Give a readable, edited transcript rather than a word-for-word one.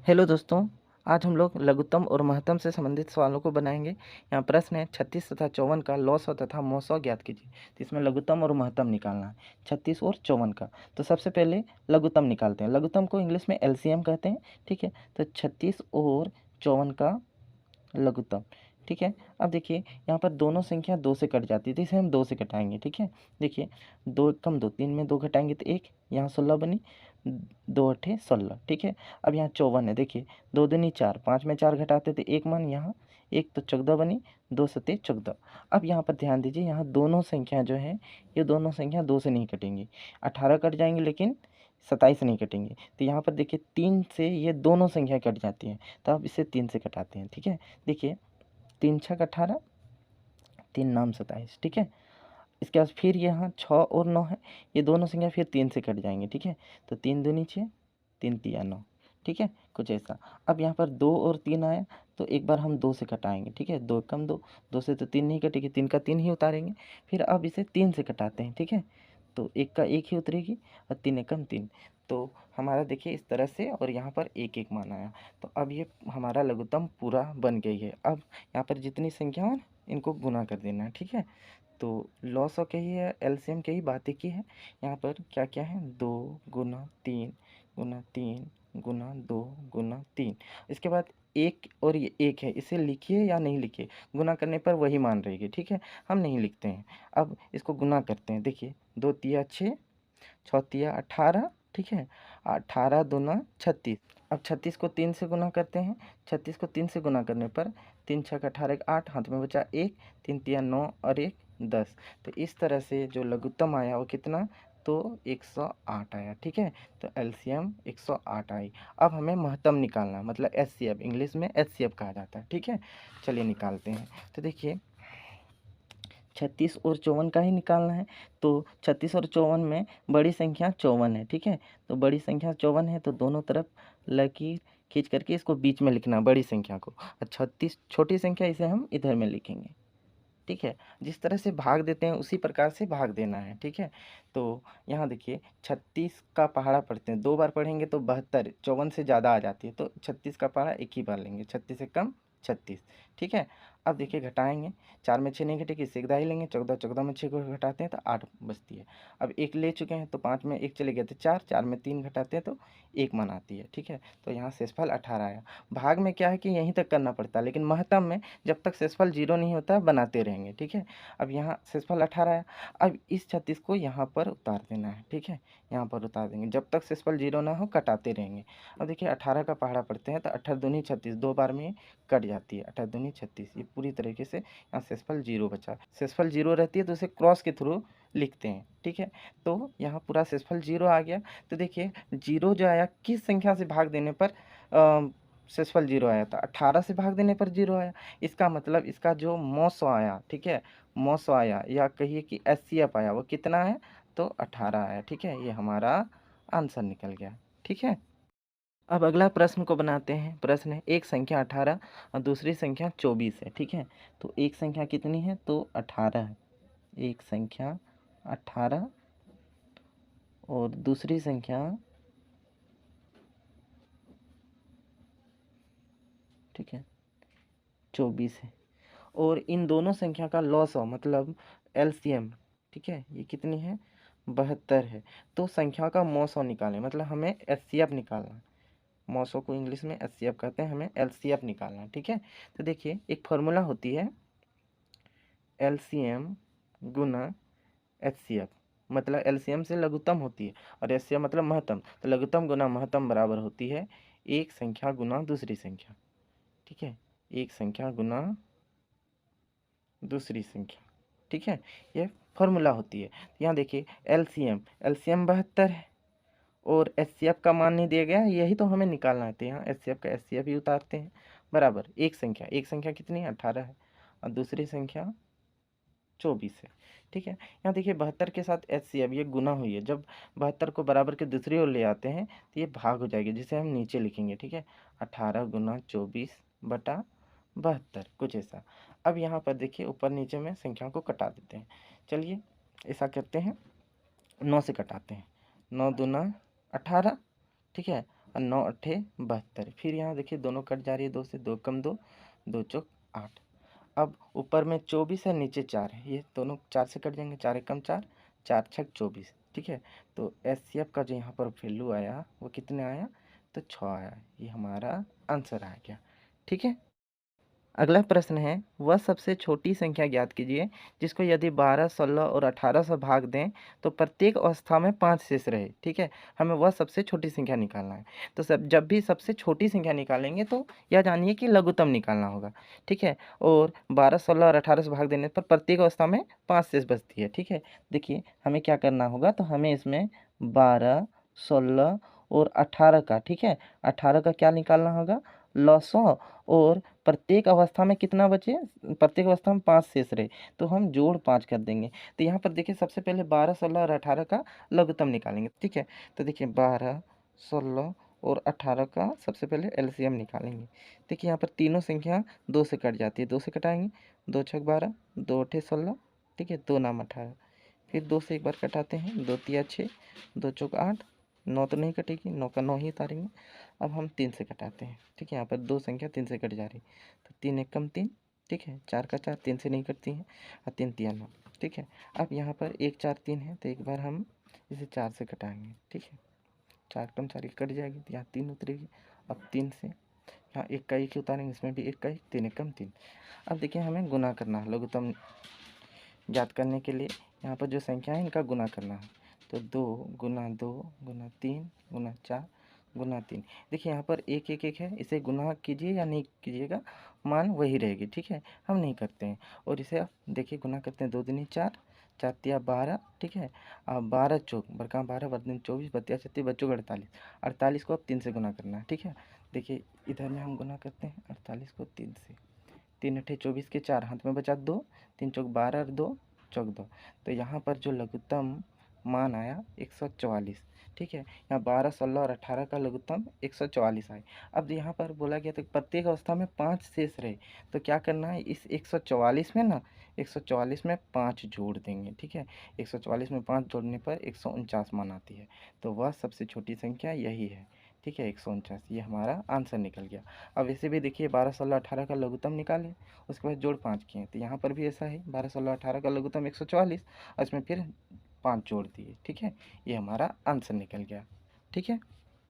Hello दोस्तों, आज हम लोग लघुत्तम और महत्तम से संबंधित सवालों को बनाएंगे। यहाँ प्रश्न है 36 तथा 54 का लॉस तथा मौसौ ज्ञात कीजिए। तो इसमें लघुत्तम और महत्तम निकालना है, 36 और 54 का। तो सबसे पहले लघुत्तम निकालते हैं। लघुत्तम को इंग्लिश में एलसीएम कहते हैं, ठीक है। तो 36 और 54 का लघुत्तम, ठीक है। अब देखिए यहाँ पर दोनों संख्या 2 से कट जाती है, तो इसे हम 2 से कटाएंगे, ठीक है। देखिए 2 कम 2, 3 में 2 घटाएंगे तो 1, यहाँ 16 बनी, 2 अठे 16, ठीक है। अब यहाँ 54 है, देखिए 2 दूनी 4, 5 में 4 घटाते तो 1 मान, यहाँ 1 तो 14 बनी, 2 सते 14। अब यहाँ पर ध्यान दीजिए, यहाँ दोनों संख्या जो है ये दोनों संख्या 2 से नहीं कटेंगी। 18 कट जाएंगे लेकिन 27 नहीं कटेंगे। तो यहाँ पर देखिए 3 से ये दोनों संख्या कट जाती हैं, तो अब इसे 3 से कटाते हैं, ठीक है। देखिए 3 छक 18, 3 नाम 27, ठीक है। इसके बाद फिर यहाँ 6 और 9 है, ये दोनों संख्या फिर 3 से कट जाएंगे, ठीक है। तो 3 दूनी 6, 3 तिया 9, ठीक है, कुछ ऐसा। अब यहाँ पर 2 और 3 आया, तो एक बार हम 2 से कटाएंगे, ठीक है। 2 कम 2, 2 से तो 3 नहीं कटेगी, 3 का 3 ही उतारेंगे। फिर अब इसे 3 से कटाते हैं, ठीक है। तो 1 का 1 ही उतरेगी और 3 एकम 3। तो हमारा देखिए इस तरह से, और यहाँ पर 1 1 मान आया। तो अब ये हमारा लघुत्तम पूरा बन गई है। अब यहाँ पर जितनी संख्या हो इनको गुना कर देना है, ठीक है। तो लॉस के ही है, एलसीएम के ही बातें की है। यहाँ पर क्या क्या है, 2 गुना 3 गुना 3 गुना 2 गुना 3। इसके बाद 1 और ये 1 है, इसे लिखिए या नहीं लिखिए, गुना करने पर वही मान रहेगी, ठीक है। हम नहीं लिखते हैं। अब इसको गुना करते हैं, देखिए 2 तिया 6, 6 तिया 18, ठीक है। 18 दूना 36। अब 36 को 3 से गुना करते हैं। 36 को 3 से गुना करने पर 3 छक 18, 8, हाथ में बचा 1, 3 तिया 9 और 1 10। तो इस तरह से जो लघुत्तम आया वो कितना, तो 108 आया, ठीक है। तो एलसीएम 108 आई। अब हमें महत्तम निकालना, मतलब एचसीएफ, इंग्लिश में एचसीएफ कहा जाता है, ठीक है। चलिए निकालते हैं। तो देखिए 36 और 54 का ही निकालना है। तो 36 और 54 में बड़ी संख्या 54 है, ठीक है। तो बड़ी संख्या 54 है, तो दोनों तरफ लकीर खींच करके इसको बीच में लिखना, बड़ी संख्या को। और 36 छोटी संख्या, इसे हम इधर में लिखेंगे, ठीक है। जिस तरह से भाग देते हैं उसी प्रकार से भाग देना है, ठीक है। तो यहाँ देखिए 36 का पहाड़ा पढ़ते हैं, 2 बार पढ़ेंगे तो 72, 54 से ज़्यादा आ जाती है, तो 36 का पहाड़ा एक ही बार लेंगे, 36 से कम 36, ठीक है। अब देखिए घटाएंगे, 4 में 6 नहीं घटेगी, इससे एक दाई लेंगे, 14, 14 में 6 को घटाते हैं तो 8 बचती है। अब 1 ले चुके हैं, तो 5 में 1 चले गए तो 4, 4 में 3 घटाते हैं तो 1 मान आती है, ठीक है। तो यहाँ शेषफल 18 आया। भाग में क्या है कि यहीं तक करना पड़ता है, लेकिन महत्तम में जब तक शेषफल 0 नहीं होता बनाते रहेंगे, ठीक है। अब यहाँ शेषफल 18 आया। अब इस 36 को यहाँ पर उतार देना है, ठीक है। यहाँ पर उतार देंगे, जब तक शेषफल 0 ना हो कटाते रहेंगे। अब देखिए 18 का पहाड़ा पढ़ते हैं तो 18 दूनी 36, 2 बार में कट जाती है, 18 दूनी 36। ये पूरी तरीके से यहाँ शेषफल 0 बचा। शेषफल 0 रहती है तो उसे क्रॉस के थ्रू लिखते हैं, ठीक है। तो यहाँ पूरा शेषफल 0 आ गया। तो देखिए 0 जो आया, किस संख्या से भाग देने पर शेषफल 0 आया था, 18 से भाग देने पर 0 आया। इसका मतलब इसका जो मौसौ आया, ठीक है, मौसौ आया, या कहिए कि एचसीएफ आया, वो कितना है, तो 18 आया, ठीक है। ये हमारा आंसर निकल गया, ठीक है। अब अगला प्रश्न को बनाते हैं। प्रश्न है एक संख्या 18 और दूसरी संख्या 24 है, ठीक है। तो एक संख्या कितनी है, तो 18 है। एक संख्या 18 और दूसरी संख्या, ठीक है, 24 है। और इन दोनों संख्या का लॉस हो, मतलब एलसीएम, ठीक है, ये कितनी है, 72 है। तो संख्या का मौसौ निकालें, मतलब हमें एचसीएफ निकालना है। मौसौ को इंग्लिश में एचसीएफ कहते हैं, हमें एलसीएफ निकालना है, ठीक है। तो देखिए एक फार्मूला होती है, एलसीएम गुना एचसीएफ, मतलब एलसीएम से लघुत्तम होती है और एचसीएफ मतलब महत्तम। तो लघुत्तम गुना महत्तम बराबर होती है एक संख्या गुना दूसरी संख्या, ठीक है। एक संख्या गुना दूसरी संख्या, ठीक है, ये फॉर्मूला होती है। यहाँ देखिए एलसीएम, एलसीएम 72 है और एचसीएफ का मान नहीं दिया गया, यही तो हमें निकालना है। तो यहाँ एचसीएफ का एचसीएफ ही उतारते हैं, बराबर एक संख्या कितनी है, 18 है, और दूसरी संख्या 24 है, ठीक है। यहाँ देखिए 72 के साथ एचसीएफ ये गुना हुई है, जब 72 को बराबर के दूसरी ओर ले आते हैं तो ये भाग हो जाएगी, जिसे हम नीचे लिखेंगे, ठीक है। 18 गुना 24 बटा 72, कुछ ऐसा। अब यहाँ पर देखिए ऊपर नीचे में संख्याओं को कटा देते हैं। चलिए ऐसा करते हैं, 9 से कटाते हैं, 9 दूना 18, ठीक है, और 9 अट्ठे 72। फिर यहाँ देखिए दोनों कट जा रही है, 2 से, 2 कम 2, 2 चौक 8। अब ऊपर में 24 है, नीचे 4 है, ये दोनों 4 से कट जाएंगे, 4 एकम 4, 4 छक 24। ठीक है, तो एचसीएफ का जो यहाँ पर वैल्यू आया वो कितने आया, तो 6 आया। ये हमारा आंसर आ गया। ठीक है, अगला प्रश्न है, वह सबसे छोटी संख्या ज्ञात कीजिए जिसको यदि 12, 16 और 18 से भाग दें तो प्रत्येक अवस्था में 5 शेष रहे। ठीक है, हमें वह सबसे छोटी संख्या निकालना है। तो जब भी सबसे छोटी संख्या निकालेंगे तो यह जानिए कि लघुत्तम निकालना होगा। ठीक है, और 12, 16 और 18 से भाग देने पर प्रत्येक अवस्था में 5 शेष बचती है। ठीक है, देखिए हमें क्या करना होगा, तो हमें इसमें 12, 16 और 18 का, ठीक है, 18 का क्या निकालना होगा, लसौ, और प्रत्येक अवस्था में कितना बचे, प्रत्येक अवस्था में 5 शेष रहे, तो हम जोड़ 5 कर देंगे। तो यहाँ पर देखिए सबसे पहले 12, 16 और 18 का लघुत्तम निकालेंगे। ठीक है, तो देखिए 12, 16 और 18 का सबसे पहले एलसीएम निकालेंगे। देखिए यहाँ पर तीनों संख्या 2 से कट जाती है, 2 से कटाएंगे, 2 छक 12, 2 अठे 16, ठीक है, 2 नाम 18। फिर 2 से एक बार कटाते हैं, 2 तिया 6, 2 चौक 8, 9 तो नहीं कटेगी, 9 का 9 ही उतारेंगे। अब हम 3 से कटाते हैं। ठीक है, यहाँ पर 2 संख्या 3 से कट जा रही, तो 3 एकम 3, ठीक है, 4 का 4 3 से नहीं कटती हैं, और 3 तिया 9। ठीक है, अब यहाँ पर 1 4 3 है, तो एक बार हम इसे 4 से कटाएंगे। ठीक है, 4 कम 4 कट जाएगी, तो यहाँ 3 उतरेगी। अब 3 से यहाँ 1 का 1 ही उतारेंगे, इसमें भी 1 का 1, 3 एकम 3। अब देखिए हमें गुना करना है, लघुत्तम ज्ञात करने के लिए यहाँ पर जो संख्या है इनका गुना करना है। तो 2 गुना 2 गुना 3 गुना 4 गुना 3। देखिए यहाँ पर 1 1 1 है, इसे गुना कीजिए या नहीं कीजिएगा, मान वही रहेगी। ठीक है, हम नहीं करते हैं। और इसे आप देखिए गुना करते हैं, 2 दूनी 4, 4 तिया 12, ठीक है, अब 12 चौक बरका 12 बरदूनी 24, बतिया 36 बच्चों 48। 48 को अब 3 से गुना करना है। ठीक है, देखिए इधर में हम गुना करते हैं 48 को 3 से, 3 अठे 24 के 4, हाथ में बचा 2, 3 चौक 12 और 2 चौक 2। तो यहाँ पर जो लघुत्तम मान आया 144। ठीक है, यहाँ 12, 16 और 18 का लघुत्तम 144 आए। अब यहाँ पर बोला गया तो प्रत्येक अवस्था में 5 शेष रहे, तो क्या करना है, इस 144 में ना, 144 में 5 जोड़ देंगे। ठीक है, 144 में 5 जोड़ने पर 149 मान आती है, तो वह सबसे छोटी संख्या यही है। ठीक है, 149, ये हमारा आंसर निकल गया। अब इसे भी देखिए 12, 16, 18 का लघुत्तम निकालें, उसके बाद जोड़ 5 किए, तो यहाँ पर भी ऐसा है, 12, 16, 18 का लघुत्तम 144, और इसमें फिर 5 जोड़ दिए। ठीक है, ये हमारा आंसर निकल गया। ठीक है।